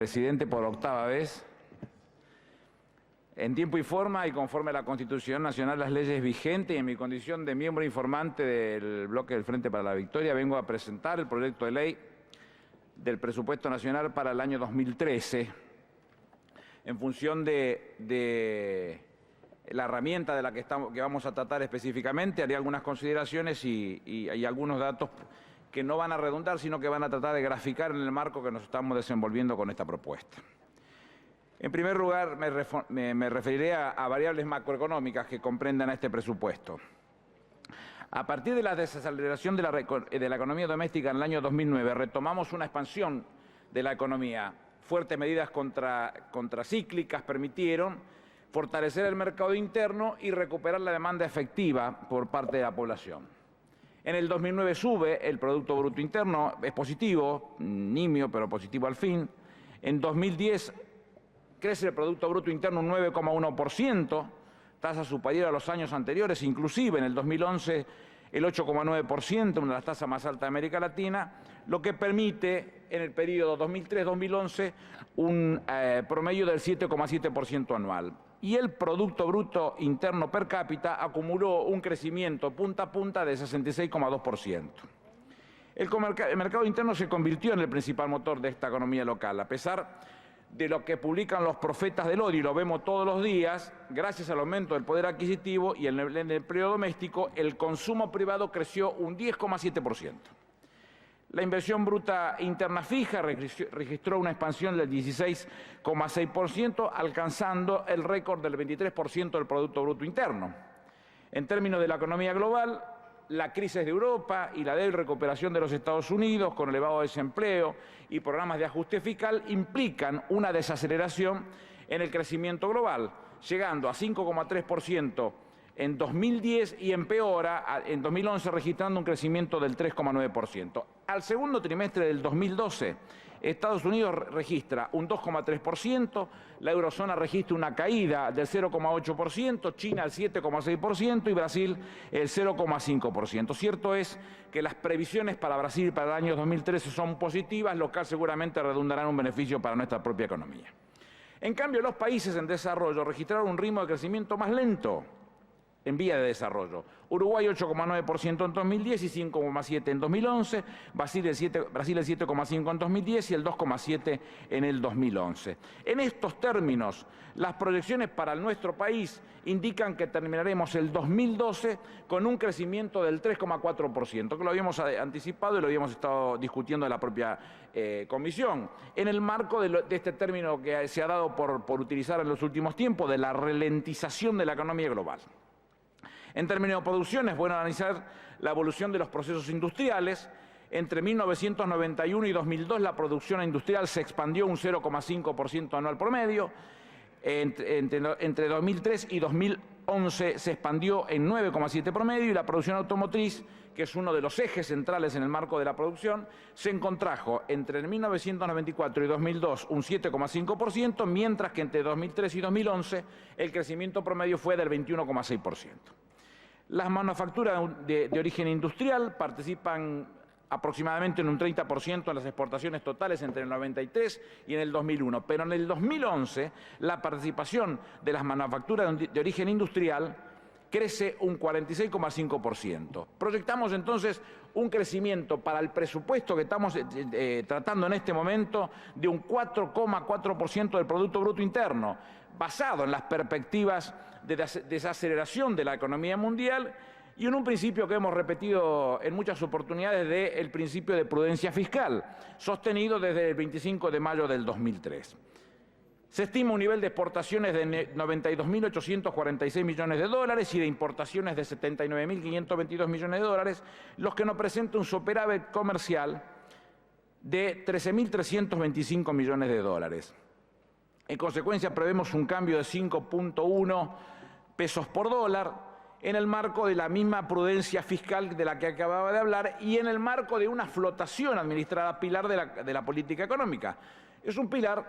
Presidente por octava vez. En tiempo y forma y conforme a la Constitución Nacional, las leyes vigentes y en mi condición de miembro informante del bloque del Frente para la Victoria, vengo a presentar el proyecto de ley del presupuesto nacional para el año 2013 en función de la herramienta de la que vamos a tratar específicamente. Haré algunas consideraciones y hay algunos datos que no van a redundar, sino que van a tratar de graficar en el marco que nos estamos desenvolviendo con esta propuesta. En primer lugar, me referiré a variables macroeconómicas que comprendan a este presupuesto. A partir de la desaceleración de la economía doméstica en el año 2009, retomamos una expansión de la economía. Fuertes medidas contracíclicas permitieron fortalecer el mercado interno y recuperar la demanda efectiva por parte de la población. En el 2009 sube el Producto Bruto Interno, es positivo, nimio, pero positivo al fin. En 2010 crece el Producto Bruto Interno un 9,1%, tasa superior a los años anteriores, inclusive en el 2011 el 8,9%, una de las tasas más altas de América Latina, lo que permite en el periodo 2003-2011 un promedio del 7,7% anual. Y el Producto Bruto Interno per cápita acumuló un crecimiento punta a punta de 66,2%. El mercado interno se convirtió en el principal motor de esta economía local, a pesar de lo que publican los profetas del odio, y lo vemos todos los días. Gracias al aumento del poder adquisitivo y el empleo doméstico, el consumo privado creció un 10,7%. La inversión bruta interna fija registró una expansión del 16,6%, alcanzando el récord del 23% del Producto Bruto Interno. En términos de la economía global, la crisis de Europa y la débil recuperación de los Estados Unidos, con elevado desempleo y programas de ajuste fiscal, implican una desaceleración en el crecimiento global, llegando a 5,3% en 2010 y empeora en 2011, registrando un crecimiento del 3,9%. Al segundo trimestre del 2012, Estados Unidos registra un 2,3%, la eurozona registra una caída del 0,8%, China el 7,6% y Brasil el 0,5%. Cierto es que las previsiones para Brasil para el año 2013 son positivas, lo que seguramente redundará en un beneficio para nuestra propia economía. En cambio, los países en desarrollo registraron un ritmo de crecimiento más lento en vía de desarrollo. Uruguay 8,9% en 2010 y 5,7% en 2011, Brasil el 7,5% en 2010 y el 2,7% en el 2011. En estos términos, las proyecciones para nuestro país indican que terminaremos el 2012 con un crecimiento del 3,4%, que lo habíamos anticipado y lo habíamos estado discutiendo en la propia comisión, en el marco de este término que se ha dado por utilizar en los últimos tiempos, de la ralentización de la economía global. En términos de producción, es bueno analizar la evolución de los procesos industriales. Entre 1991 y 2002, la producción industrial se expandió un 0,5% anual promedio. Entre 2003 y 2011 se expandió en 9,7% promedio, y la producción automotriz, que es uno de los ejes centrales en el marco de la producción, se contrajo entre 1994 y 2002 un 7,5%, mientras que entre 2003 y 2011 el crecimiento promedio fue del 21,6%. Las manufacturas de origen industrial participan aproximadamente en un 30% en las exportaciones totales entre el 93 y en el 2001, pero en el 2011 la participación de las manufacturas de origen industrial crece un 46,5%. Proyectamos entonces un crecimiento para el presupuesto que estamos tratando en este momento de un 4,4% del Producto Bruto Interno, basado en las perspectivas de desaceleración de la economía mundial y en un principio que hemos repetido en muchas oportunidades del principio de prudencia fiscal, sostenido desde el 25 de mayo del 2003. Se estima un nivel de exportaciones de 92.846 millones de dólares y de importaciones de 79.522 millones de dólares, los que nos presentan un superávit comercial de 13.325 millones de dólares. En consecuencia, prevemos un cambio de 5,1 pesos por dólar en el marco de la misma prudencia fiscal de la que acababa de hablar y en el marco de una flotación administrada pilar de la política económica. Es un pilar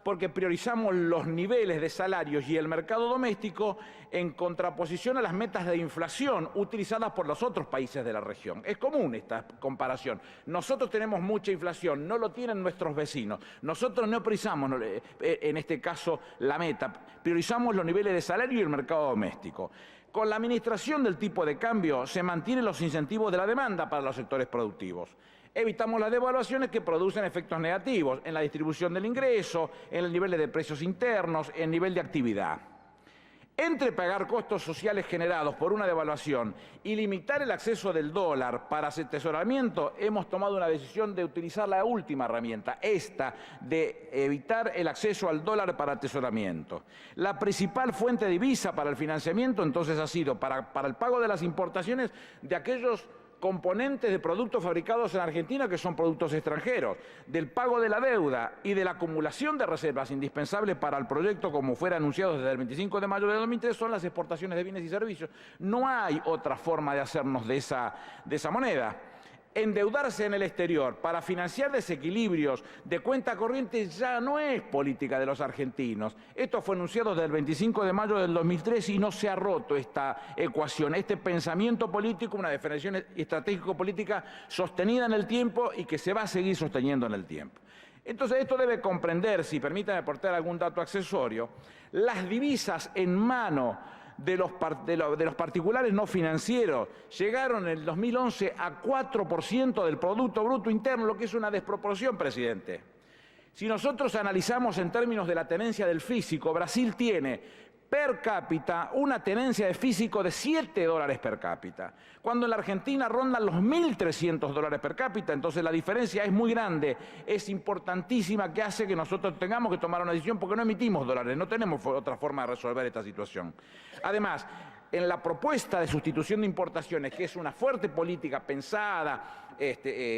porque priorizamos los niveles de salarios y el mercado doméstico en contraposición a las metas de inflación utilizadas por los otros países de la región. Es común esta comparación. Nosotros tenemos mucha inflación, no lo tienen nuestros vecinos. Nosotros no priorizamos, en este caso, la meta, priorizamos los niveles de salario y el mercado doméstico. Con la administración del tipo de cambio se mantienen los incentivos de la demanda para los sectores productivos. Evitamos las devaluaciones que producen efectos negativos en la distribución del ingreso, en el nivel de precios internos, en el nivel de actividad. Entre pagar costos sociales generados por una devaluación y limitar el acceso del dólar para atesoramiento, hemos tomado una decisión de utilizar la última herramienta, esta de evitar el acceso al dólar para atesoramiento. La principal fuente de divisa para el financiamiento entonces ha sido para el pago de las importaciones de aquellos componentes de productos fabricados en Argentina que son productos extranjeros, del pago de la deuda y de la acumulación de reservas indispensables para el proyecto como fuera anunciado desde el 25 de mayo de 2003 son las exportaciones de bienes y servicios. No hay otra forma de hacernos de esa moneda. Endeudarse en el exterior para financiar desequilibrios de cuenta corriente ya no es política de los argentinos. Esto fue anunciado desde el 25 de mayo del 2003 y no se ha roto esta ecuación, este pensamiento político, una definición estratégico-política sostenida en el tiempo y que se va a seguir sosteniendo en el tiempo. Entonces, esto debe comprender, si permítanme aportar algún dato accesorio, las divisas en mano de los particulares no financieros llegaron en el 2011 a 4% del Producto Bruto Interno, lo que es una desproporción, presidente. Si nosotros analizamos en términos de la tenencia del físico, Brasil tiene per cápita una tenencia de físico de $7 per cápita, cuando en la Argentina rondan los $1.300 per cápita, entonces la diferencia es muy grande, es importantísima, que hace que nosotros tengamos que tomar una decisión porque no emitimos dólares, no tenemos otra forma de resolver esta situación. Además, en la propuesta de sustitución de importaciones, que es una fuerte política pensada,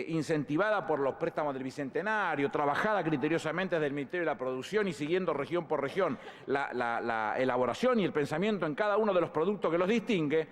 incentivada por los préstamos del Bicentenario, trabajada criteriosamente desde el Ministerio de la Producción y siguiendo región por región la elaboración y el pensamiento en cada uno de los productos que los distingue,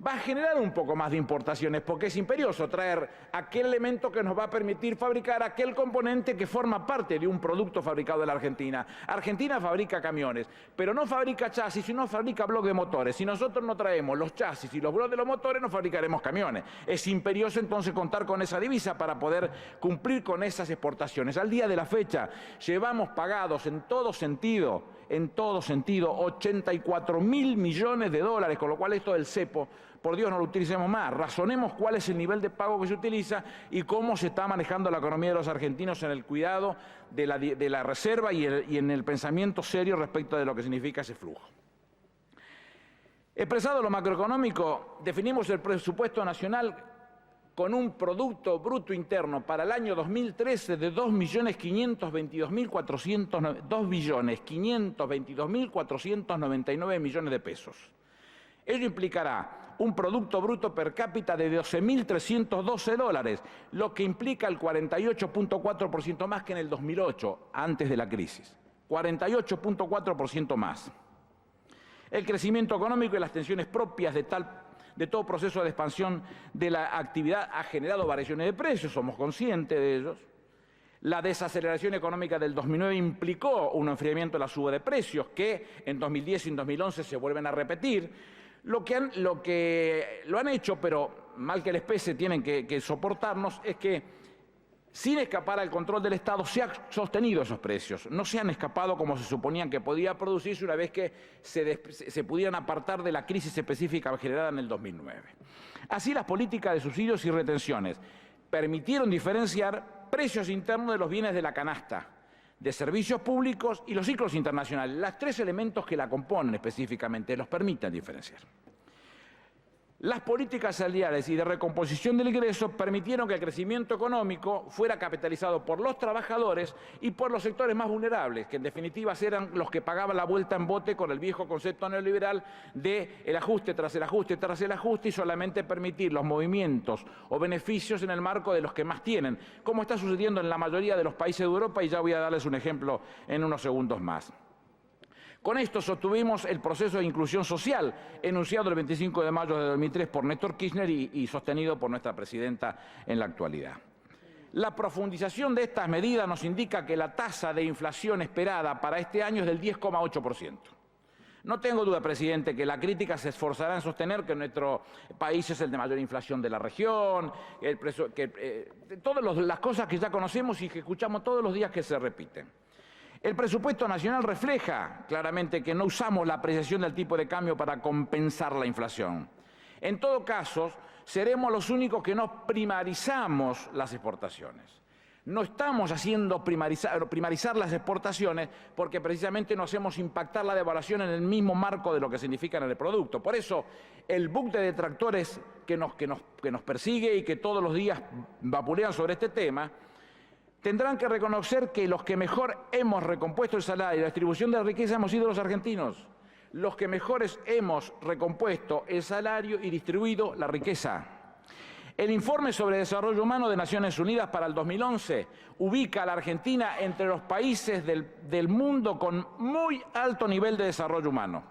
va a generar un poco más de importaciones porque es imperioso traer aquel elemento que nos va a permitir fabricar aquel componente que forma parte de un producto fabricado en la Argentina. Argentina fabrica camiones, pero no fabrica chasis, sino fabrica bloques de motores. Si nosotros no traemos los chasis y los bloques de los motores, no fabricaremos camiones. Es imperioso entonces contar con esa divisa para poder cumplir con esas exportaciones. Al día de la fecha llevamos pagados en todo sentido, 84.000 millones de dólares, con lo cual esto del cepo, por Dios, no lo utilicemos más. Razonemos cuál es el nivel de pago que se utiliza y cómo se está manejando la economía de los argentinos en el cuidado de la reserva y en el pensamiento serio respecto de lo que significa ese flujo. Expresado lo macroeconómico, definimos el presupuesto nacional con un Producto Bruto Interno para el año 2013 de 2.522.499 millones de pesos. Ello implicará un Producto Bruto per cápita de $12.312, lo que implica el 48.4% más que en el 2008, antes de la crisis. 48.4% más. El crecimiento económico y las tensiones propias de todo proceso de expansión de la actividad ha generado variaciones de precios, somos conscientes de ellos. La desaceleración económica del 2009 implicó un enfriamiento de la suba de precios que en 2010 y en 2011 se vuelven a repetir. Lo que lo han hecho, pero mal que les pese tienen que soportarnos, es que sin escapar al control del Estado se han sostenido esos precios. No se han escapado como se suponían que podía producirse una vez que se pudieran apartar de la crisis específica generada en el 2009. Así, las políticas de subsidios y retenciones permitieron diferenciar precios internos de los bienes de la canasta, de servicios públicos y los ciclos internacionales. Los tres elementos que la componen específicamente los permiten diferenciar. Las políticas salariales y de recomposición del ingreso permitieron que el crecimiento económico fuera capitalizado por los trabajadores y por los sectores más vulnerables, que en definitiva eran los que pagaban la vuelta en bote con el viejo concepto neoliberal de el ajuste tras el ajuste tras el ajuste y solamente permitir los movimientos o beneficios en el marco de los que más tienen, como está sucediendo en la mayoría de los países de Europa, y ya voy a darles un ejemplo en unos segundos más. Con esto sostuvimos el proceso de inclusión social, enunciado el 25 de mayo de 2003 por Néstor Kirchner y sostenido por nuestra presidenta en la actualidad. La profundización de estas medidas nos indica que la tasa de inflación esperada para este año es del 10,8%. No tengo duda, presidente, que la crítica se esforzará en sostener que nuestro país es el de mayor inflación de la región, todas las cosas que ya conocemos y que escuchamos todos los días que se repiten. El presupuesto nacional refleja claramente que no usamos la apreciación del tipo de cambio para compensar la inflación. En todo caso, seremos los únicos que no primarizamos las exportaciones. No estamos haciendo primarizar las exportaciones porque precisamente no hacemos impactar la devaluación en el mismo marco de lo que significan en el producto. Por eso, el buque de detractores que nos persigue y que todos los días vapulean sobre este tema, tendrán que reconocer que los que mejor hemos recompuesto el salario y la distribución de la riqueza hemos sido los argentinos. Los que mejores hemos recompuesto el salario y distribuido la riqueza. El informe sobre desarrollo humano de Naciones Unidas para el 2011 ubica a la Argentina entre los países del mundo con muy alto nivel de desarrollo humano.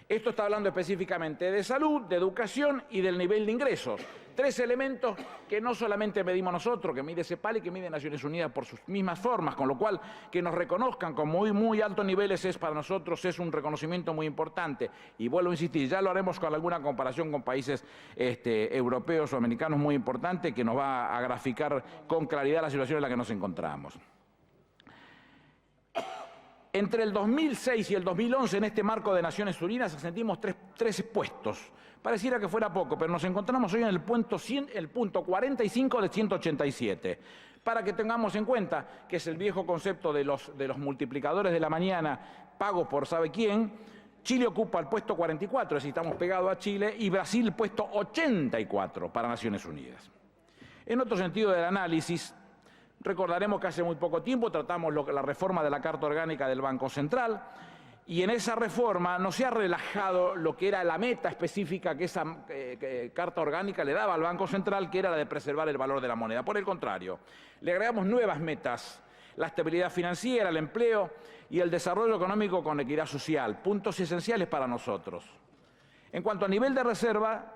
Esto está hablando específicamente de salud, de educación y del nivel de ingresos. Tres elementos que no solamente medimos nosotros, que mide CEPAL y que mide Naciones Unidas por sus mismas formas, con lo cual que nos reconozcan con muy altos niveles para nosotros es un reconocimiento muy importante. Y vuelvo a insistir, ya lo haremos con alguna comparación con países europeos o americanos muy importante que nos va a graficar con claridad la situación en la que nos encontramos. Entre el 2006 y el 2011, en este marco de Naciones Unidas, ascendimos tres puestos. Pareciera que fuera poco, pero nos encontramos hoy en el punto 45 de 187. Para que tengamos en cuenta que es el viejo concepto de los multiplicadores de la mañana pagos por sabe quién, Chile ocupa el puesto 44, es decir, estamos pegados a Chile, y Brasil el puesto 84 para Naciones Unidas. En otro sentido del análisis, recordaremos que hace muy poco tiempo tratamos la reforma de la Carta Orgánica del Banco Central y en esa reforma no se ha relajado lo que era la meta específica que esa Carta Orgánica le daba al Banco Central, que era la de preservar el valor de la moneda. Por el contrario, le agregamos nuevas metas, la estabilidad financiera, el empleo y el desarrollo económico con equidad social, puntos esenciales para nosotros. En cuanto a nivel de reserva,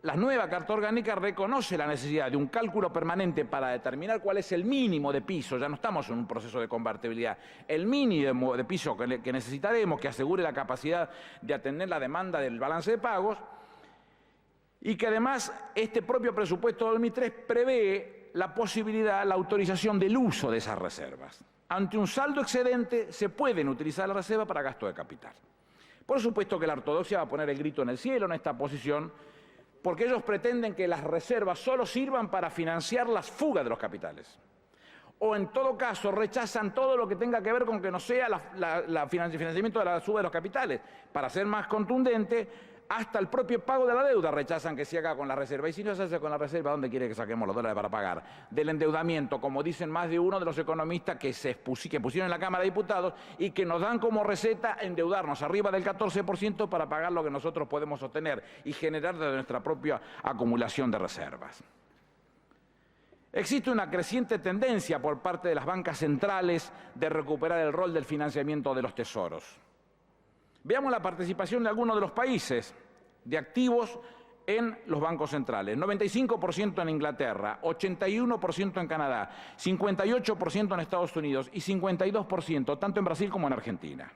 la nueva Carta Orgánica reconoce la necesidad de un cálculo permanente para determinar cuál es el mínimo de piso, ya no estamos en un proceso de convertibilidad, el mínimo de piso que necesitaremos, que asegure la capacidad de atender la demanda del balance de pagos, y que además este propio presupuesto de 2003 prevé la posibilidad, la autorización del uso de esas reservas. Ante un saldo excedente se pueden utilizar las reservas para gasto de capital. Por supuesto que la ortodoxia va a poner el grito en el cielo en esta posición, porque ellos pretenden que las reservas solo sirvan para financiar las fugas de los capitales. O en todo caso rechazan todo lo que tenga que ver con que no sea el financiamiento de la fuga de los capitales. Para ser más contundente, hasta el propio pago de la deuda rechazan que se haga con la reserva. Y si no se hace con la reserva, ¿dónde quiere que saquemos los dólares para pagar? Del endeudamiento, como dicen más de uno de los economistas que pusieron en la Cámara de Diputados y que nos dan como receta endeudarnos arriba del 14% para pagar lo que nosotros podemos sostener y generar de nuestra propia acumulación de reservas. Existe una creciente tendencia por parte de las bancas centrales de recuperar el rol del financiamiento de los tesoros. Veamos la participación de algunos de los países de activos en los bancos centrales. 95% en Inglaterra, 81% en Canadá, 58% en Estados Unidos y 52% tanto en Brasil como en Argentina.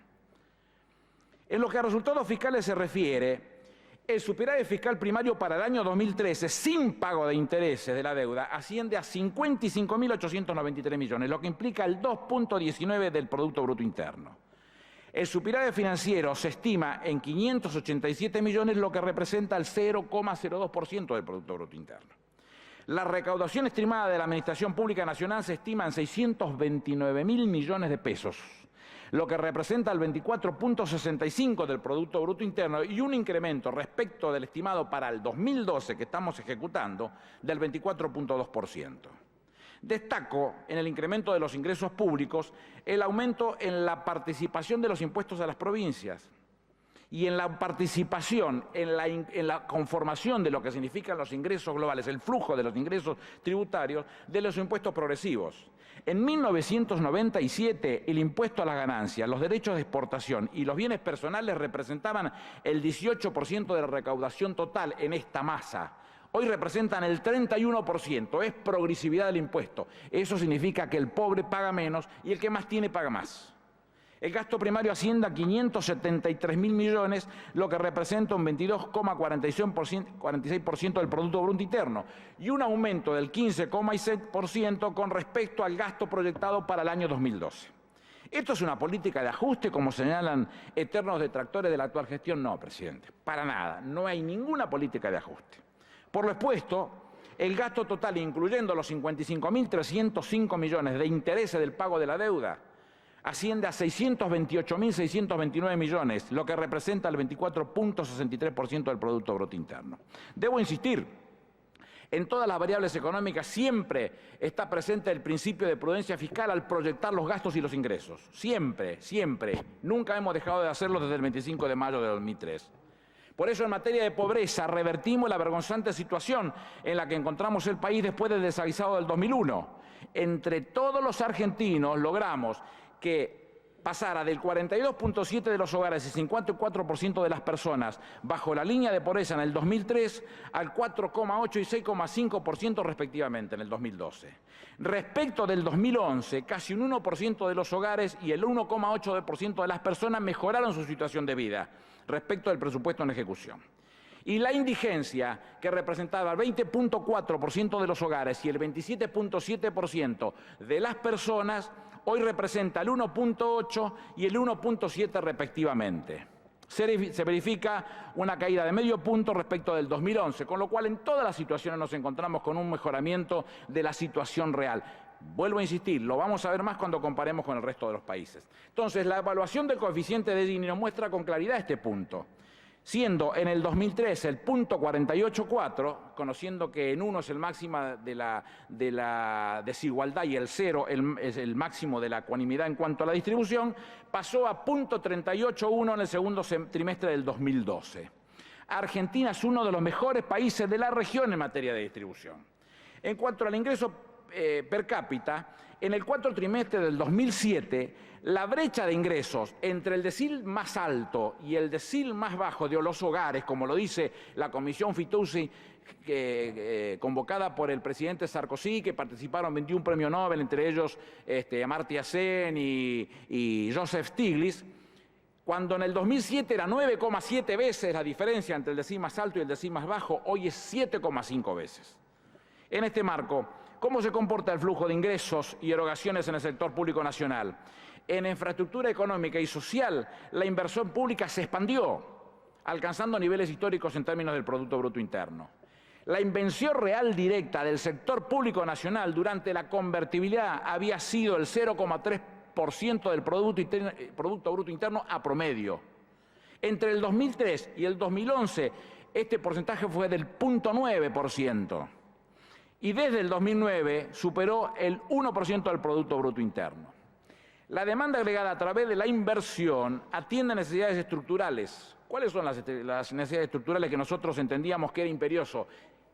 En lo que a resultados fiscales se refiere, el superávit fiscal primario para el año 2013, sin pago de intereses de la deuda, asciende a 55.893 millones, lo que implica el 2,19% del Producto Bruto Interno. El superávit financiero se estima en 587 millones, lo que representa el 0,02% del Producto Bruto Interno. La recaudación estimada de la Administración Pública Nacional se estima en 629.000 millones de pesos, lo que representa el 24,65% del Producto Bruto Interno y un incremento respecto del estimado para el 2012 que estamos ejecutando del 24,2%. Destaco en el incremento de los ingresos públicos el aumento en la participación de los impuestos a las provincias y en la participación, en la conformación de lo que significan los ingresos globales, el flujo de los ingresos tributarios de los impuestos progresivos. En 1997 el impuesto a las ganancias, los derechos de exportación y los bienes personales representaban el 18% de la recaudación total en esta masa. Hoy representan el 31%, es progresividad del impuesto. Eso significa que el pobre paga menos y el que más tiene paga más. El gasto primario asciende a 573.000 millones, lo que representa un 22,46% del Producto Bruto Interno y un aumento del 15,6% con respecto al gasto proyectado para el año 2012. ¿Esto es una política de ajuste, como señalan eternos detractores de la actual gestión? No, presidente, para nada. No hay ninguna política de ajuste. Por lo expuesto, el gasto total, incluyendo los 55.305 millones de intereses del pago de la deuda, asciende a 628.629 millones, lo que representa el 24,63% del Producto Bruto Interno. Debo insistir, en todas las variables económicas siempre está presente el principio de prudencia fiscal al proyectar los gastos y los ingresos. Siempre, siempre. Nunca hemos dejado de hacerlo desde el 25 de mayo de 2003. Por eso, en materia de pobreza, revertimos la vergonzante situación en la que encontramos el país después del desaguisado del 2001. Entre todos los argentinos logramos que pasara del 42,7% de los hogares y 54% de las personas bajo la línea de pobreza en el 2003 al 4,8% y 6,5% respectivamente en el 2012. Respecto del 2011, casi un 1% de los hogares y el 1,8% de las personas mejoraron su situación de vida respecto del presupuesto en ejecución. Y la indigencia, que representaba el 20,4% de los hogares y el 27,7% de las personas, hoy representa el 1,8% y el 1,7% respectivamente. Se verifica una caída de medio punto respecto del 2011, con lo cual en todas las situaciones nos encontramos con un mejoramiento de la situación real. Vuelvo a insistir, lo vamos a ver más cuando comparemos con el resto de los países. Entonces, la evaluación del coeficiente de Gini nos muestra con claridad este punto, siendo en el 2003 el punto 48,4, conociendo que en 1 es el máximo de la desigualdad y el 0 es el máximo de la ecuanimidad en cuanto a la distribución, pasó a punto 38,1 en el segundo trimestre del 2012. Argentina es uno de los mejores países de la región en materia de distribución. En cuanto al ingreso per cápita, en el cuarto trimestre del 2007, la brecha de ingresos entre el decil más alto y el decil más bajo de los hogares, como lo dice la Comisión Fitoussi, convocada por el presidente Sarkozy, que participaron 21 premios Nobel, entre ellos Amartya Sen y Joseph Stiglitz, cuando en el 2007 era 9,7 veces la diferencia entre el decil más alto y el decil más bajo, hoy es 7,5 veces. En este marco, ¿cómo se comporta el flujo de ingresos y erogaciones en el sector público nacional? En infraestructura económica y social, la inversión pública se expandió, alcanzando niveles históricos en términos del Producto Bruto Interno. La inversión real directa del sector público nacional durante la convertibilidad había sido el 0,3% del Producto Bruto Interno a promedio. Entre el 2003 y el 2011, este porcentaje fue del 0,9%. Y desde el 2009 superó el 1% del Producto Bruto Interno. La demanda agregada a través de la inversión atiende a necesidades estructurales. ¿Cuáles son las necesidades estructurales que nosotros entendíamos que era imperioso?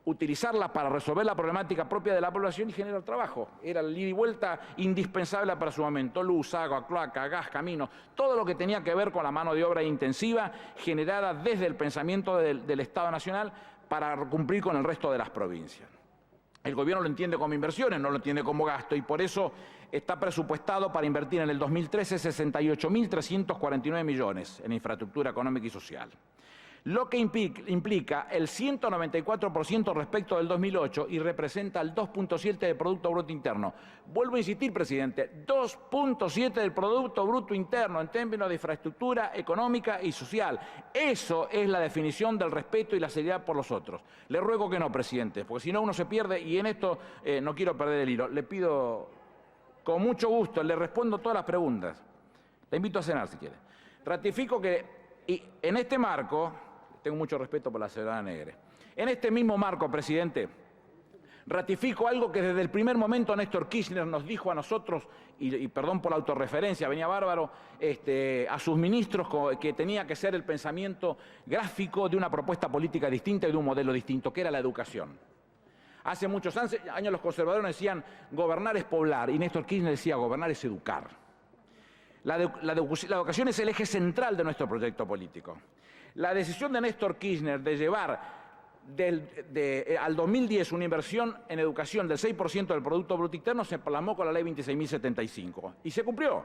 Utilizarlas para resolver la problemática propia de la población y generar trabajo. Era el ida y vuelta indispensable para su momento. Luz, agua, cloaca, gas, caminos, todo lo que tenía que ver con la mano de obra intensiva generada desde el pensamiento del Estado Nacional para cumplir con el resto de las provincias. El gobierno lo entiende como inversiones, no lo entiende como gasto, y por eso está presupuestado para invertir en el 2013 68.349 millones en infraestructura económica y social, lo que implica el 194% respecto del 2008 y representa el 2,7% del Producto Bruto Interno. Vuelvo a insistir, presidente, 2,7% del Producto Bruto Interno en términos de infraestructura económica y social. Eso es la definición del respeto y la seriedad por los otros. Le ruego que no, presidente, porque si no uno se pierde, y en esto no quiero perder el hilo. Le pido con mucho gusto, le respondo todas las preguntas. Le invito a cenar si quiere. Ratifico que en este marco, tengo mucho respeto por la señora Negre, en este mismo marco, presidente, ratifico algo que desde el primer momento Néstor Kirchner nos dijo a nosotros, y perdón por la autorreferencia, venía bárbaro, a sus ministros, que tenía que ser el pensamiento gráfico de una propuesta política distinta y de un modelo distinto, que era la educación. Hace muchos años los conservadores decían gobernar es poblar, y Néstor Kirchner decía gobernar es educar. La educación es el eje central de nuestro proyecto político. La decisión de Néstor Kirchner de llevar al 2010 una inversión en educación del 6% del Producto Bruto Interno se plasmó con la ley 26.075 y se cumplió.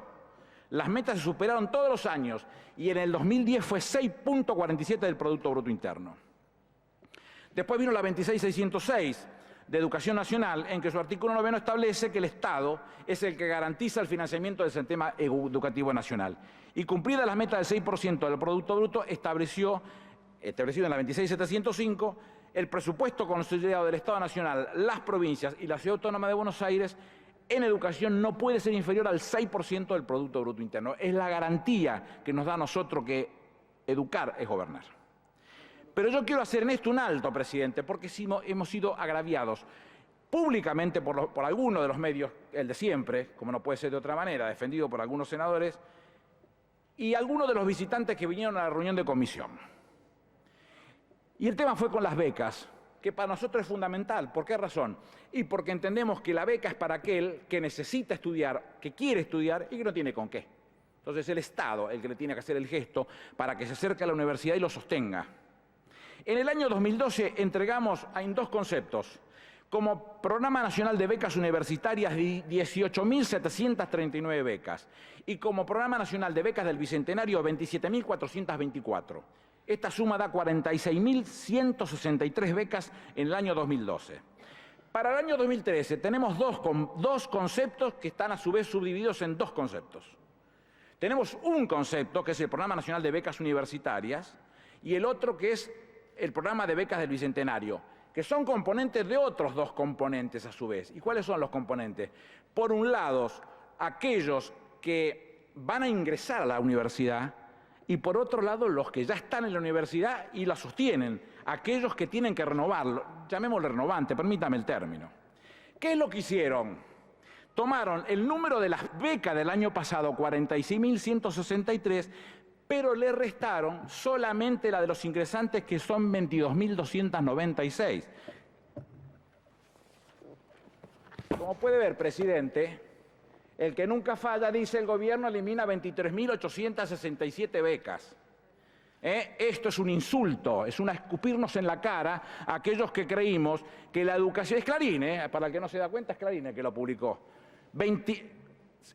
Las metas se superaron todos los años y en el 2010 fue 6.47 del Producto Bruto Interno. Después vino la 26.606 de Educación Nacional, en que su artículo 9 establece que el Estado es el que garantiza el financiamiento del sistema educativo nacional. Y cumplidas las metas del 6% del Producto Bruto, establecido en la 26.705, el presupuesto consolidado del Estado Nacional, las provincias y la Ciudad Autónoma de Buenos Aires en educación no puede ser inferior al 6% del Producto Bruto Interno. Es la garantía que nos da a nosotros que educar es gobernar. Pero yo quiero hacer en esto un alto, presidente, porque hemos sido agraviados públicamente por algunos de los medios, el de siempre, como no puede ser de otra manera, defendido por algunos senadores, y algunos de los visitantes que vinieron a la reunión de comisión. Y el tema fue con las becas, que para nosotros es fundamental. ¿Por qué razón? Y porque entendemos que la beca es para aquel que necesita estudiar, que quiere estudiar y que no tiene con qué. Entonces es el Estado el que le tiene que hacer el gesto para que se acerque a la universidad y lo sostenga. En el año 2012 entregamos en dos conceptos, como Programa Nacional de Becas Universitarias, 18.739 becas, y como Programa Nacional de Becas del Bicentenario, 27.424. Esta suma da 46.163 becas en el año 2012. Para el año 2013 tenemos dos conceptos que están a su vez subdivididos en dos conceptos. Tenemos un concepto, que es el Programa Nacional de Becas Universitarias, y el otro que es el Programa de Becas del Bicentenario, que son componentes de otros dos componentes a su vez. ¿Y cuáles son los componentes? Por un lado, aquellos que van a ingresar a la universidad, y por otro lado, los que ya están en la universidad y la sostienen, aquellos que tienen que renovarlo, llamémosle renovante, permítame el término. ¿Qué es lo que hicieron? Tomaron el número de las becas del año pasado, 46.163, pero le restaron solamente la de los ingresantes, que son 22.296. Como puede ver, presidente, el que nunca falla, dice el gobierno, elimina 23.867 becas. Esto es un insulto, es un escupirnos en la cara a aquellos que creímos que la educación... Es Clarín, para el que no se da cuenta, es Clarín el que lo publicó.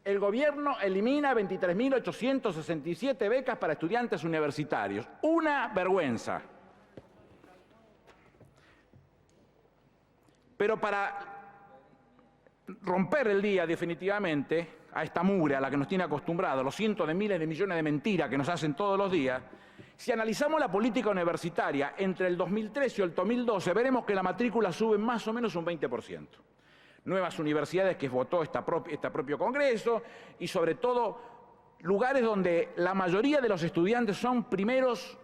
El gobierno elimina 23.867 becas para estudiantes universitarios. Una vergüenza. Pero para romper el día definitivamente a esta mugre a la que nos tiene acostumbrados, los cientos de miles de millones de mentiras que nos hacen todos los días, si analizamos la política universitaria entre el 2013 y el 2012, veremos que la matrícula sube más o menos un 20%. Nuevas universidades que votó este propio Congreso y sobre todo lugares donde la mayoría de los estudiantes son primeros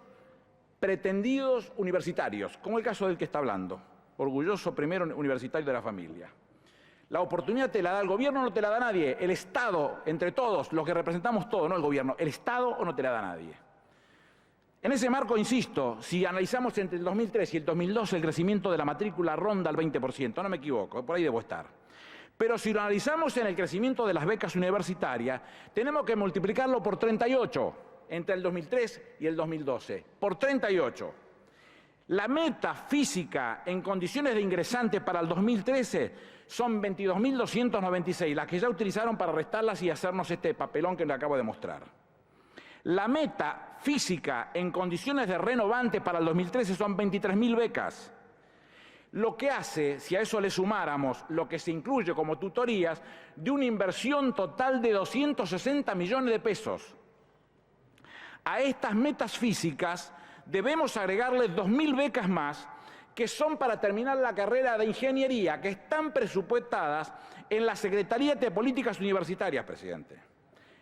pretendidos universitarios, como el caso del que está hablando, orgulloso primero universitario de la familia. La oportunidad te la da el gobierno o no te la da nadie, el Estado, entre todos, los que representamos todos, no el gobierno, el Estado o no te la da nadie. En ese marco, insisto, si analizamos entre el 2003 y el 2012 el crecimiento de la matrícula ronda el 20%, no me equivoco, por ahí debo estar. Pero si lo analizamos en el crecimiento de las becas universitarias, tenemos que multiplicarlo por 38 entre el 2003 y el 2012, por 38. La meta física en condiciones de ingresante para el 2013 son 22.296, las que ya utilizaron para restarlas y hacernos este papelón que le acabo de mostrar. La meta física en condiciones de renovante para el 2013 son 23.000 becas. Lo que hace, si a eso le sumáramos lo que se incluye como tutorías, de una inversión total de 260 millones de pesos. A estas metas físicas debemos agregarle 2.000 becas más, que son para terminar la carrera de ingeniería, que están presupuestadas en la Secretaría de Políticas Universitarias, presidente.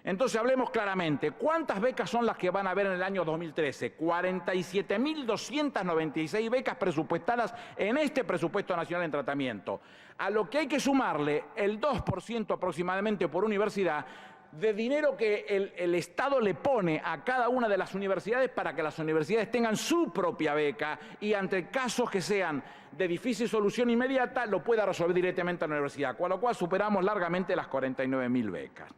Entonces, hablemos claramente. ¿Cuántas becas son las que van a haber en el año 2013? 47.296 becas presupuestadas en este presupuesto nacional en tratamiento. A lo que hay que sumarle el 2% aproximadamente por universidad de dinero que el Estado le pone a cada una de las universidades para que las universidades tengan su propia beca y ante casos que sean de difícil solución inmediata lo pueda resolver directamente la universidad, con lo cual superamos largamente las 49.000 becas.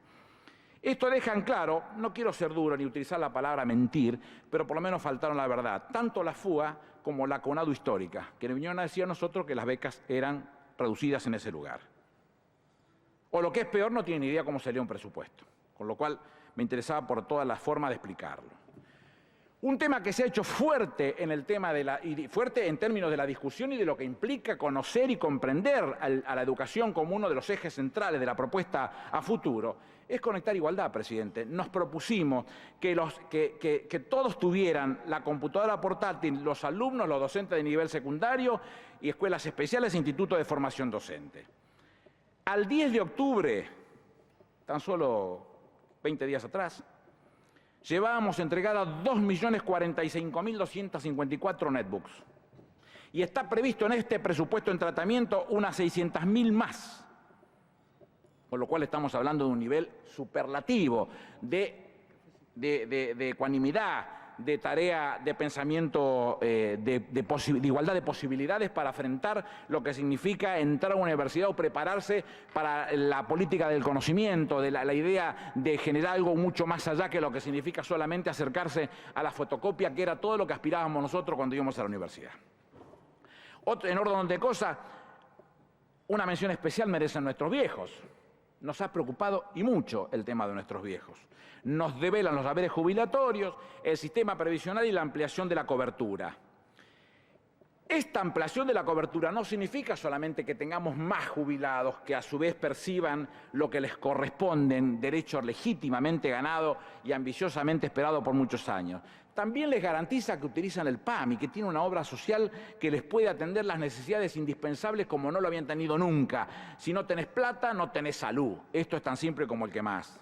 Esto deja en claro, no quiero ser duro ni utilizar la palabra mentir, pero por lo menos faltaron la verdad, tanto la FUA como la CONADU histórica, que vinieron a decir a nosotros que las becas eran reducidas en ese lugar. O lo que es peor, no tienen ni idea cómo sería un presupuesto, con lo cual me interesaba por todas las formas de explicarlo. Un tema que se ha hecho fuerte en el tema fuerte en términos de la discusión y de lo que implica conocer y comprender a la educación como uno de los ejes centrales de la propuesta a futuro, es conectar igualdad, presidente. Nos propusimos que todos tuvieran la computadora portátil, los alumnos, los docentes de nivel secundario y escuelas especiales e institutos de formación docente. Al 10 de octubre, tan solo 20 días atrás, llevábamos entregadas 2.045.254 netbooks. Y está previsto en este presupuesto en tratamiento unas 600.000 más. Con lo cual estamos hablando de un nivel superlativo de ecuanimidad, de tarea, de pensamiento, de igualdad de posibilidades para afrontar lo que significa entrar a una universidad o prepararse para la política del conocimiento, de la idea de generar algo mucho más allá que lo que significa solamente acercarse a la fotocopia, que era todo lo que aspirábamos nosotros cuando íbamos a la universidad. En orden de cosas, una mención especial merecen nuestros viejos. Nos ha preocupado y mucho el tema de nuestros viejos. Nos develan los haberes jubilatorios, el sistema previsional y la ampliación de la cobertura. Esta ampliación de la cobertura no significa solamente que tengamos más jubilados que a su vez perciban lo que les corresponde, derecho legítimamente ganado y ambiciosamente esperado por muchos años. También les garantiza que utilizan el PAMI, que tiene una obra social que les puede atender las necesidades indispensables como no lo habían tenido nunca. Si no tenés plata, no tenés salud. Esto es tan simple como el que más.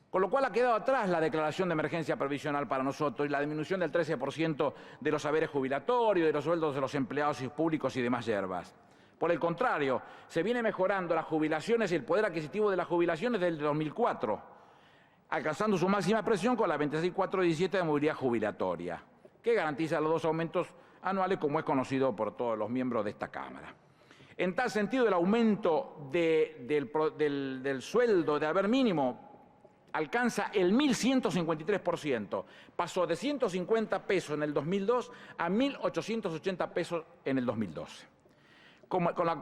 Con lo cual ha quedado atrás la declaración de emergencia previsional para nosotros y la disminución del 13% de los haberes jubilatorios, de los sueldos de los empleados públicos y demás hierbas. Por el contrario, se viene mejorando las jubilaciones y el poder adquisitivo de las jubilaciones desde el 2004, alcanzando su máxima expresión con la 26417 de movilidad jubilatoria, que garantiza los 2 aumentos anuales, como es conocido por todos los miembros de esta Cámara. En tal sentido, el aumento del sueldo de haber mínimo alcanza el 1.153%. Pasó de 150 pesos en el 2002 a 1.880 pesos en el 2012. Con la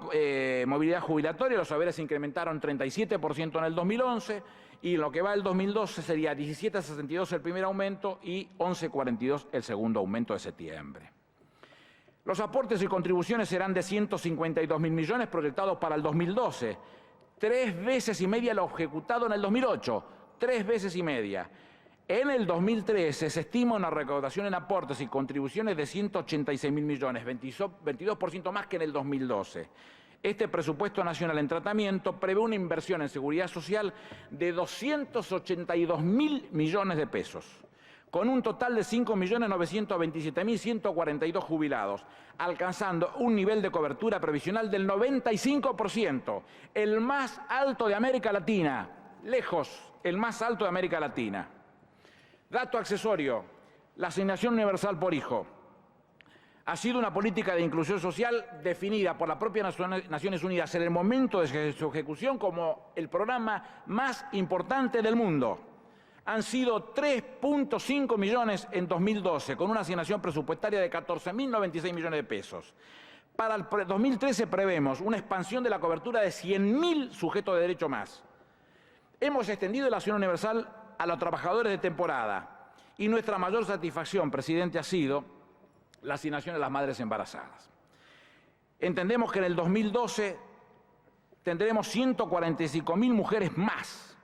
movilidad jubilatoria, los haberes se incrementaron 37% en el 2011 y en lo que va del 2012 sería 17,62 el primer aumento y 11,42 el segundo aumento de septiembre. Los aportes y contribuciones serán de 152.000 millones proyectados para el 2012, 3 veces y media lo ejecutado en el 2008. 3 veces y media. En el 2013 se estima una recaudación en aportes y contribuciones de 186.000 millones, 22% más que en el 2012. Este presupuesto nacional en tratamiento prevé una inversión en seguridad social de 282.000 millones de pesos, con un total de 5.927.142 jubilados, alcanzando un nivel de cobertura previsional del 95%, el más alto de América Latina, lejos, el más alto de América Latina. Dato accesorio, la asignación universal por hijo ha sido una política de inclusión social definida por la propia Naciones Unidas en el momento de su ejecución como el programa más importante del mundo. Han sido 3.5 millones en 2012, con una asignación presupuestaria de 14.096 millones de pesos. Para el 2013 prevemos una expansión de la cobertura de 100.000 sujetos de derecho más. Hemos extendido la acción universal a los trabajadores de temporada y nuestra mayor satisfacción, presidente, ha sido la asignación a las madres embarazadas. Entendemos que en el 2012 tendremos 145.000 mujeres más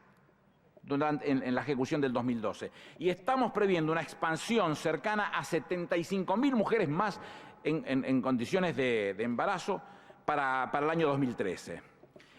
en la ejecución del 2012 y estamos previendo una expansión cercana a 75.000 mujeres más en condiciones de embarazo para el año 2013.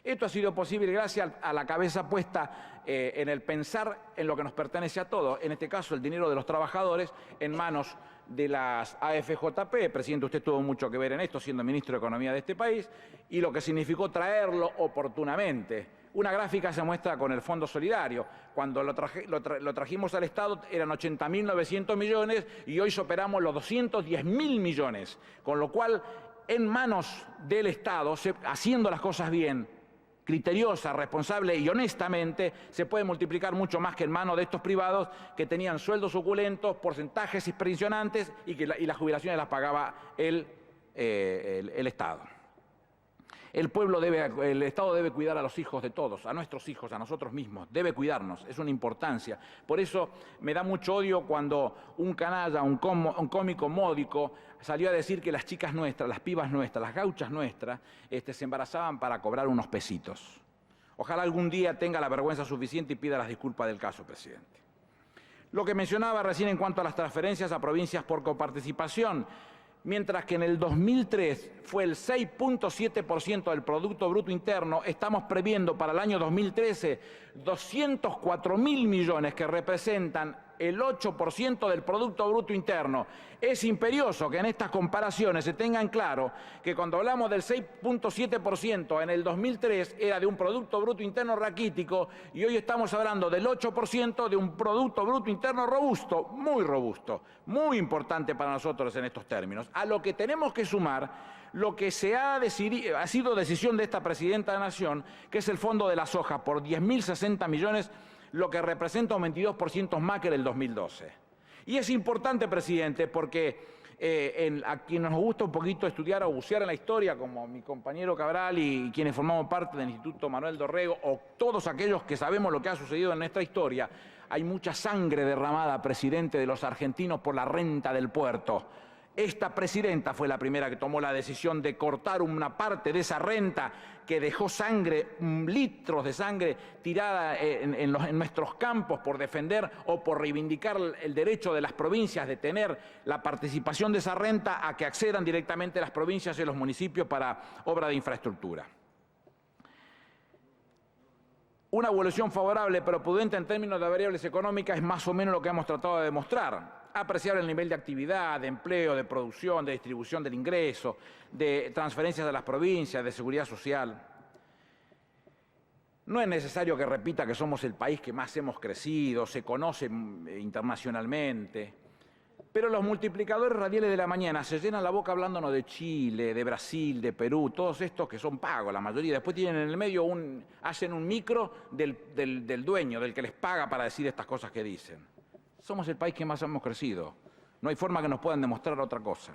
Esto ha sido posible gracias a la cabeza puesta en el pensar en lo que nos pertenece a todos, en este caso el dinero de los trabajadores, en manos de las AFJP. Presidente, usted tuvo mucho que ver en esto, siendo ministro de Economía de este país, y lo que significó traerlo oportunamente. Una gráfica se muestra con el Fondo Solidario. Cuando lo trajimos al Estado eran 80.900 millones y hoy superamos los 210.000 millones, con lo cual en manos del Estado, haciendo las cosas bien, criteriosa, responsable y honestamente, se puede multiplicar mucho más que en manos de estos privados que tenían sueldos suculentos, porcentajes impresionantes y las jubilaciones las pagaba el Estado. El Estado debe cuidar a los hijos de todos, a nuestros hijos, a nosotros mismos, debe cuidarnos, es una importancia. Por eso me da mucho odio cuando un canalla, un cómico módico, salió a decir que las chicas nuestras, las pibas nuestras, las gauchas nuestras, se embarazaban para cobrar unos pesitos. Ojalá algún día tenga la vergüenza suficiente y pida las disculpas del caso, presidente. Lo que mencionaba recién en cuanto a las transferencias a provincias por coparticipación, mientras que en el 2003 fue el 6.7% del Producto Bruto Interno, estamos previendo para el año 2013 204.000 millones que representan el 8% del Producto Bruto Interno. Es imperioso que en estas comparaciones se tenga en claro que cuando hablamos del 6.7% en el 2003 era de un Producto Bruto Interno raquítico y hoy estamos hablando del 8% de un Producto Bruto Interno robusto, muy importante para nosotros en estos términos. A lo que tenemos que sumar lo que ha sido decisión de esta Presidenta de la Nación, que es el Fondo de la Soja, por 10.060 millones, lo que representa un 22% más que en el 2012. Y es importante, presidente, porque a quienes nos gusta un poquito estudiar o bucear en la historia, como mi compañero Cabral y quienes formamos parte del Instituto Manuel Dorrego, o todos aquellos que sabemos lo que ha sucedido en nuestra historia, hay mucha sangre derramada, presidente, de los argentinos por la renta del puerto. Esta presidenta fue la primera que tomó la decisión de cortar una parte de esa renta que dejó sangre, litros de sangre tirada en nuestros campos por defender o por reivindicar el derecho de las provincias de tener la participación de esa renta a que accedan directamente las provincias y los municipios para obra de infraestructura. Una evolución favorable pero prudente en términos de variables económicas es más o menos lo que hemos tratado de demostrar. Apreciar el nivel de actividad, de empleo, de producción, de distribución del ingreso, de transferencias de las provincias, de seguridad social. No es necesario que repita que somos el país que más hemos crecido, se conoce internacionalmente, pero los multiplicadores radiales de la mañana se llenan la boca hablándonos de Chile, de Brasil, de Perú, todos estos que son pagos, la mayoría. Después tienen en el medio hacen un micro del dueño, del que les paga para decir estas cosas que dicen. Somos el país que más hemos crecido. No hay forma que nos puedan demostrar otra cosa.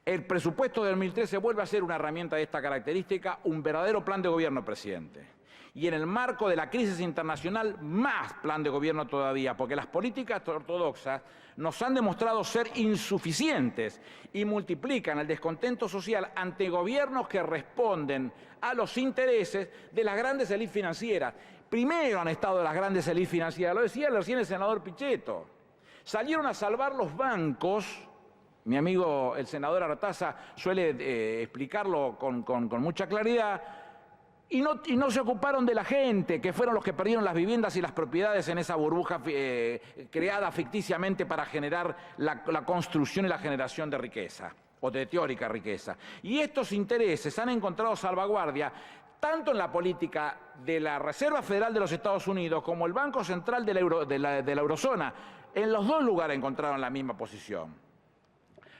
El presupuesto de 2013 vuelve a ser una herramienta de esta característica, un verdadero plan de gobierno, presidente. Y en el marco de la crisis internacional, más plan de gobierno todavía, porque las políticas ortodoxas nos han demostrado ser insuficientes y multiplican el descontento social ante gobiernos que responden a los intereses de las grandes élites financieras. Primero han estado las grandes élites financieras, lo decía recién el senador Pichetto. Salieron a salvar los bancos. Mi amigo el senador Artaza suele explicarlo con mucha claridad. Y no se ocuparon de la gente, que fueron los que perdieron las viviendas y las propiedades en esa burbuja creada ficticiamente para generar la construcción y la generación de riqueza, o de teórica riqueza. Y estos intereses han encontrado salvaguardia tanto en la política de la Reserva Federal de los Estados Unidos como el Banco Central de la Eurozona. En los dos lugares encontraron la misma posición.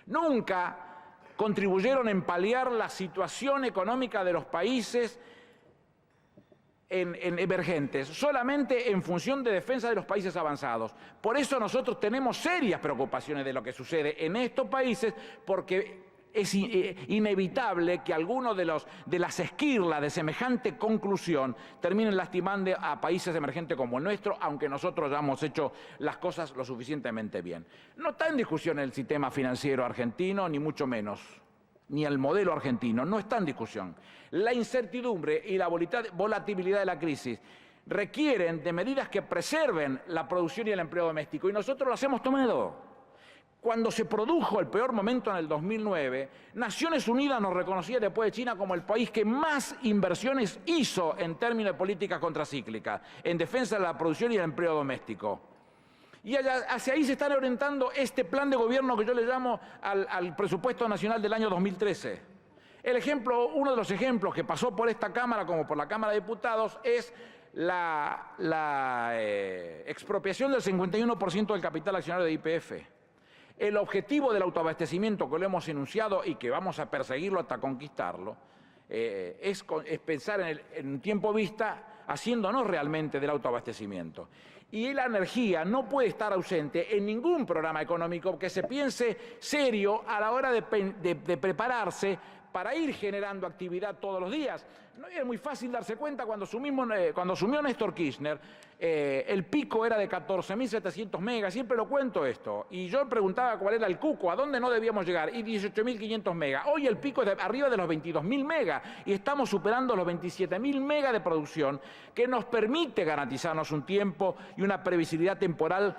Nunca contribuyeron en paliar la situación económica de los países en emergentes, solamente en función de defensa de los países avanzados. Por eso nosotros tenemos serias preocupaciones de lo que sucede en estos países, porque es inevitable que algunos de las esquirlas de semejante conclusión terminen lastimando a países emergentes como el nuestro, aunque nosotros ya hemos hecho las cosas lo suficientemente bien. No está en discusión el sistema financiero argentino, ni mucho menos, ni el modelo argentino, no está en discusión. La incertidumbre y la volatilidad de la crisis requieren de medidas que preserven la producción y el empleo doméstico, y nosotros las hemos tomado. Cuando se produjo el peor momento en el 2009, Naciones Unidas nos reconocía después de China como el país que más inversiones hizo en términos de políticas contracíclicas, en defensa de la producción y el empleo doméstico. Y hacia ahí se está orientando este plan de gobierno que yo le llamo al presupuesto nacional del año 2013. Uno de los ejemplos que pasó por esta Cámara como por la Cámara de Diputados es la expropiación del 51% del capital accionario de YPF. El objetivo del autoabastecimiento que lo hemos enunciado y que vamos a perseguirlo hasta conquistarlo es pensar en un tiempo vista, haciéndonos realmente del autoabastecimiento. Y la energía no puede estar ausente en ningún programa económico que se piense serio a la hora de prepararse para ir generando actividad todos los días. No es muy fácil darse cuenta cuando asumió Néstor Kirchner, el pico era de 14.700 megas, siempre lo cuento esto, y yo preguntaba cuál era el cuco, a dónde no debíamos llegar, y 18.500 megas. Hoy el pico es arriba de los 22.000 megas, y estamos superando los 27.000 megas de producción, que nos permite garantizarnos un tiempo y una previsibilidad temporal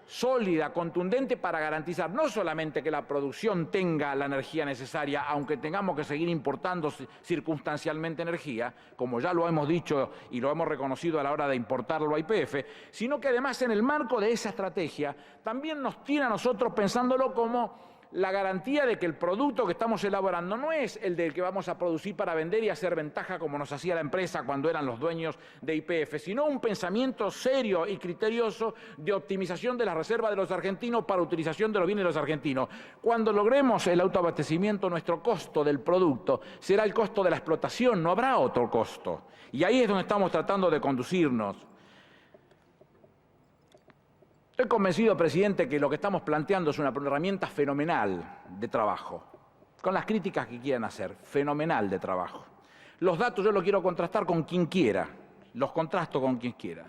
sólida, contundente, para garantizar no solamente que la producción tenga la energía necesaria, aunque tengamos que seguir importando circunstancialmente energía, como ya lo hemos dicho y lo hemos reconocido a la hora de importarlo a YPF, sino que además en el marco de esa estrategia también nos tiene a nosotros pensándolo como la garantía de que el producto que estamos elaborando no es el del que vamos a producir para vender y hacer ventaja como nos hacía la empresa cuando eran los dueños de YPF, sino un pensamiento serio y criterioso de optimización de las reservas de los argentinos para utilización de los bienes de los argentinos. Cuando logremos el autoabastecimiento, nuestro costo del producto será el costo de la explotación, no habrá otro costo. Y ahí es donde estamos tratando de conducirnos. Estoy convencido, presidente, que lo que estamos planteando es una herramienta fenomenal de trabajo, con las críticas que quieran hacer, fenomenal de trabajo. Los datos yo los quiero contrastar con quien quiera, los contrasto con quien quiera.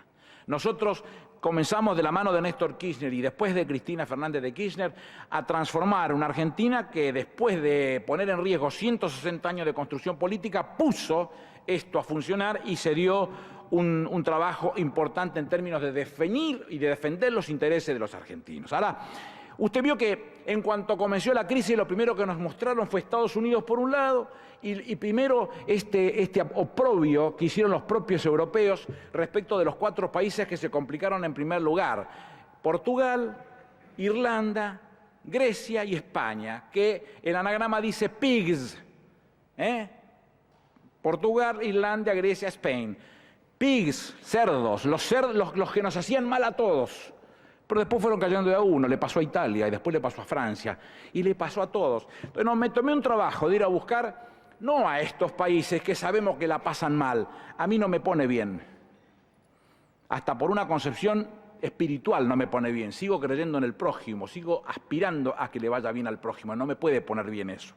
Nosotros comenzamos de la mano de Néstor Kirchner y después de Cristina Fernández de Kirchner a transformar una Argentina que después de poner en riesgo 160 años de construcción política puso esto a funcionar y se dio un trabajo importante en términos de definir y de defender los intereses de los argentinos. Ahora, usted vio que en cuanto comenzó la crisis, lo primero que nos mostraron fue Estados Unidos por un lado y primero este oprobio que hicieron los propios europeos respecto de los 4 países que se complicaron en primer lugar: Portugal, Irlanda, Grecia y España, que el anagrama dice PIGS, Portugal, Irlanda, Grecia, Spain. Pigs, cerdos, los que nos hacían mal a todos. Pero después fueron cayendo de a uno, le pasó a Italia y después le pasó a Francia y le pasó a todos. Entonces me tomé un trabajo de ir a buscar, no a estos países que sabemos que la pasan mal, a mí no me pone bien. Hasta por una concepción espiritual no me pone bien, sigo creyendo en el prójimo, sigo aspirando a que le vaya bien al prójimo, no me puede poner bien eso.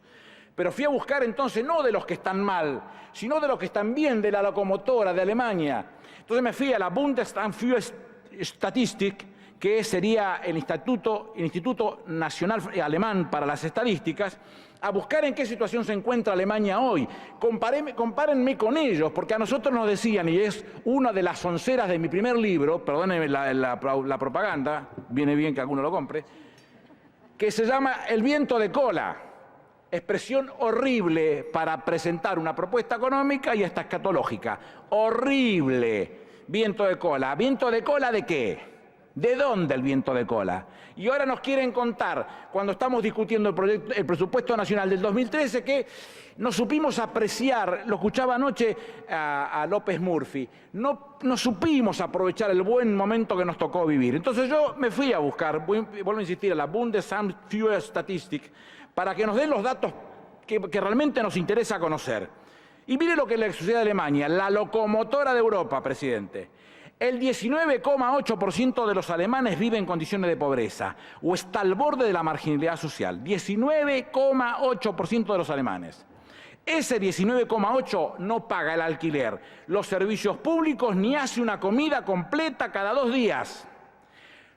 Pero fui a buscar entonces no de los que están mal, sino de los que están bien, de la locomotora de Alemania. Entonces me fui a la Bundesamt für Statistik, que sería el Instituto Nacional Alemán para las Estadísticas, a buscar en qué situación se encuentra Alemania hoy. Compárenme con ellos, porque a nosotros nos decían, y es una de las onceras de mi primer libro, perdónenme la propaganda, viene bien que alguno lo compre, que se llama El viento de cola. Expresión horrible para presentar una propuesta económica y hasta escatológica. Horrible. Viento de cola. ¿Viento de cola de qué? ¿De dónde el viento de cola? Y ahora nos quieren contar, cuando estamos discutiendo el presupuesto nacional del 2013, que no supimos apreciar, lo escuchaba anoche a López Murphy, no supimos aprovechar el buen momento que nos tocó vivir. Entonces yo me fui a buscar, vuelvo a insistir, a la Bundesamt für Statistik, para que nos den los datos que realmente nos interesa conocer. Y mire lo que le sucede a Alemania, la locomotora de Europa, presidente. El 19,8% de los alemanes vive en condiciones de pobreza o está al borde de la marginalidad social. 19,8% de los alemanes. Ese 19,8% no paga el alquiler, los servicios públicos ni hace una comida completa cada 2 días.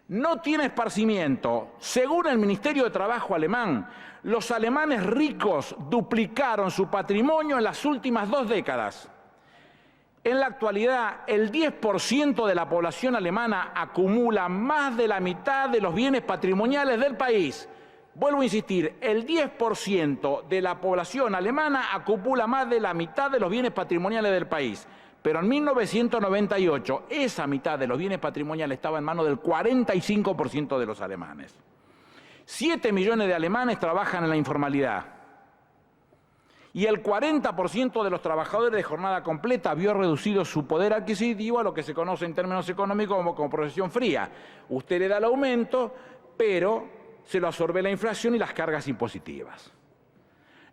No tiene esparcimiento. Según el Ministerio de Trabajo alemán, los alemanes ricos duplicaron su patrimonio en las últimas 2 décadas. En la actualidad, el 10% de la población alemana acumula más de la mitad de los bienes patrimoniales del país. Vuelvo a insistir, el 10% de la población alemana acumula más de la mitad de los bienes patrimoniales del país. Pero en 1998, esa mitad de los bienes patrimoniales estaba en manos del 45% de los alemanes. 7 millones de alemanes trabajan en la informalidad. Y el 40% de los trabajadores de jornada completa vio reducido su poder adquisitivo a lo que se conoce en términos económicos como profesión fría. Usted le da el aumento, pero se lo absorbe la inflación y las cargas impositivas.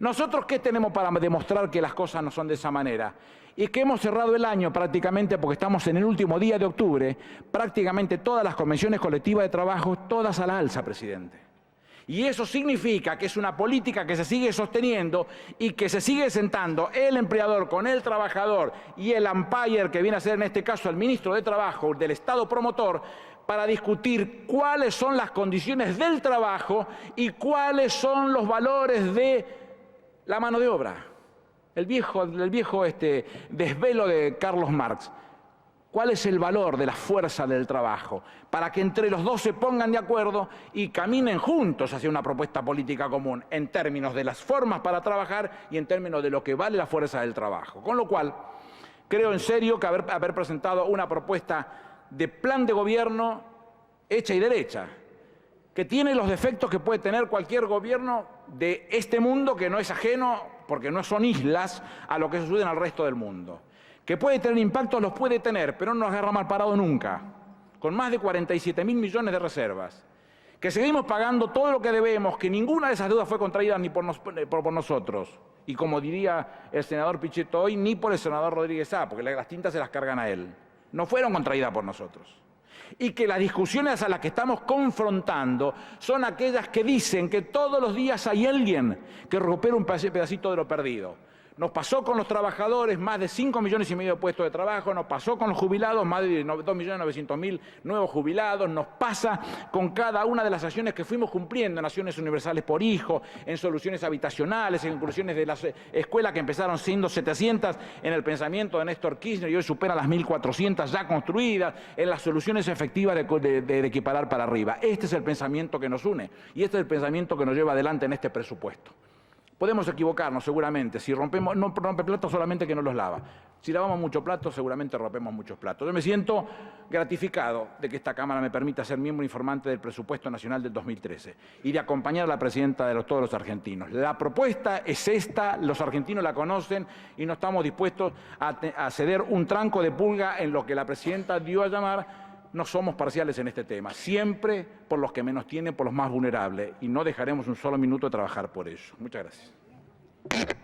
¿Nosotros qué tenemos para demostrar que las cosas no son de esa manera? Y que hemos cerrado el año prácticamente, porque estamos en el último día de octubre, prácticamente todas las convenciones colectivas de trabajo, todas a la alza, presidente. Y eso significa que es una política que se sigue sosteniendo y que se sigue sentando el empleador con el trabajador y el umpire, que viene a ser en este caso el ministro de Trabajo del Estado promotor, para discutir cuáles son las condiciones del trabajo y cuáles son los valores de la mano de obra. El viejo desvelo de Carlos Marx. ¿Cuál es el valor de la fuerza del trabajo? Para que entre los dos se pongan de acuerdo y caminen juntos hacia una propuesta política común en términos de las formas para trabajar y en términos de lo que vale la fuerza del trabajo. Con lo cual, creo en serio que haber presentado una propuesta de plan de gobierno hecha y derecha, que tiene los defectos que puede tener cualquier gobierno de este mundo, que no es ajeno, porque no son islas, a lo que sucede en el resto del mundo. Que puede tener impactos, los puede tener, pero no nos agarra mal parado nunca, con más de 47.000 millones de reservas, que seguimos pagando todo lo que debemos, que ninguna de esas deudas fue contraída ni por nosotros, y como diría el senador Pichetto hoy, ni por el senador Rodríguez Sá, porque las tintas se las cargan a él, no fueron contraídas por nosotros. Y que las discusiones a las que estamos confrontando son aquellas que dicen que todos los días hay alguien que recupera un pedacito de lo perdido. Nos pasó con los trabajadores, más de 5,5 millones de puestos de trabajo, nos pasó con los jubilados, más de 2.900.000 nuevos jubilados, nos pasa con cada una de las acciones que fuimos cumpliendo en acciones universales por hijo, en soluciones habitacionales, en inclusiones de las escuelas que empezaron siendo 700 en el pensamiento de Néstor Kirchner y hoy superan las 1.400 ya construidas, en las soluciones efectivas de equiparar para arriba. Este es el pensamiento que nos une y este es el pensamiento que nos lleva adelante en este presupuesto. Podemos equivocarnos seguramente, si rompemos, no rompe platos solamente que no los lava. Si lavamos muchos platos, seguramente rompemos muchos platos. Yo me siento gratificado de que esta Cámara me permita ser miembro informante del Presupuesto Nacional del 2013 y de acompañar a la presidenta de todos los argentinos. La propuesta es esta, los argentinos la conocen y no estamos dispuestos a ceder un tranco de pulga en lo que la presidenta dio a llamar. No somos parciales en este tema, siempre por los que menos tienen, por los más vulnerables, y no dejaremos un solo minuto de trabajar por ello. Muchas gracias.